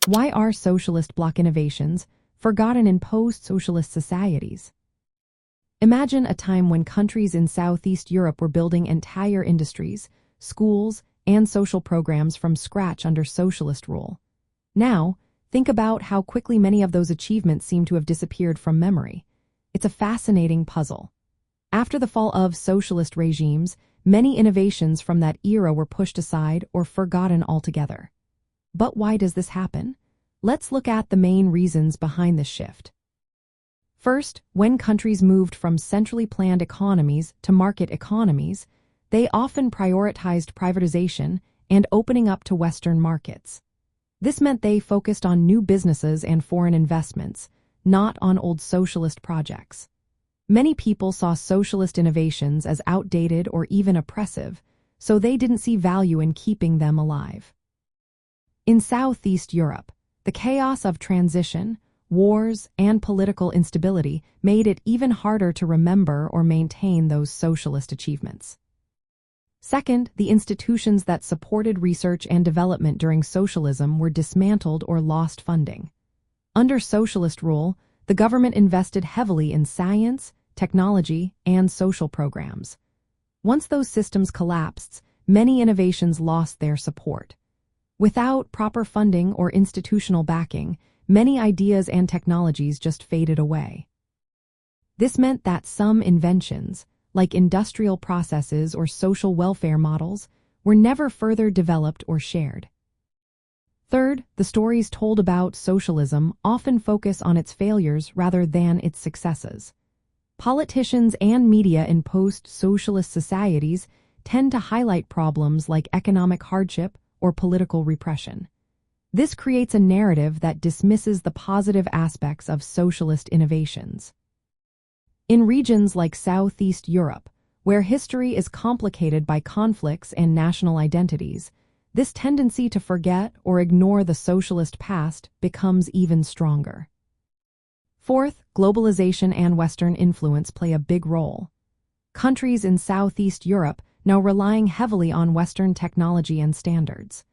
Why are socialist bloc innovations forgotten in post-socialist societies? Imagine a time when countries in Southeast Europe were building entire industries, schools, and social programs from scratch under socialist rule. Now, think about how quickly many of those achievements seem to have disappeared from memory. It's a fascinating puzzle. After the fall of socialist regimes, many innovations from that era were pushed aside or forgotten altogether. But why does this happen? Let's look at the main reasons behind this shift. First, when countries moved from centrally planned economies to market economies, they often prioritized privatization and opening up to Western markets. This meant they focused on new businesses and foreign investments, not on old socialist projects. Many people saw socialist innovations as outdated or even oppressive, so they didn't see value in keeping them alive. In Southeast Europe, the chaos of transition, wars, and political instability made it even harder to remember or maintain those socialist achievements. Second, the institutions that supported research and development during socialism were dismantled or lost funding. Under socialist rule, the government invested heavily in science, technology, and social programs. Once those systems collapsed, many innovations lost their support. Without proper funding or institutional backing, many ideas and technologies just faded away. This meant that some inventions, like industrial processes or social welfare models, were never further developed or shared. Third, the stories told about socialism often focus on its failures rather than its successes. Politicians and media in post-socialist societies tend to highlight problems like economic hardship or political repression. This creates a narrative that dismisses the positive aspects of socialist innovations. In regions like Southeast Europe, where history is complicated by conflicts and national identities, this tendency to forget or ignore the socialist past becomes even stronger. Fourth, globalization and Western influence play a big role. Countries in Southeast Europe now relying heavily on Western technology and standards.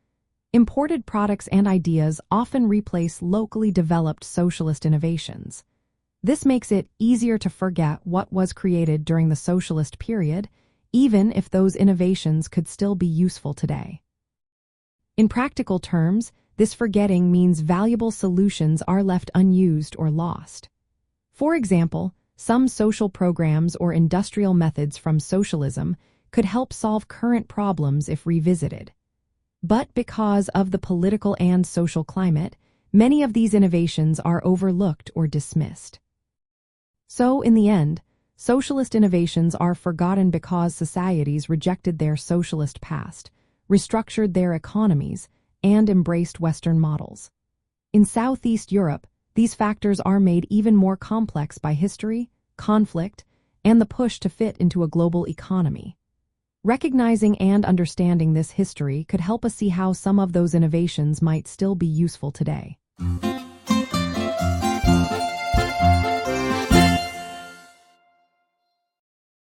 Imported products and ideas often replace locally developed socialist innovations. This makes it easier to forget what was created during the socialist period, even if those innovations could still be useful today. In practical terms, this forgetting means valuable solutions are left unused or lost. For example, some social programs or industrial methods from socialism could help solve current problems if revisited. But because of the political and social climate, many of these innovations are overlooked or dismissed. So, in the end, socialist innovations are forgotten because societies rejected their socialist past, restructured their economies, and embraced Western models. In Southeast Europe, these factors are made even more complex by history, conflict, and the push to fit into a global economy. Recognizing and understanding this history could help us see how some of those innovations might still be useful today.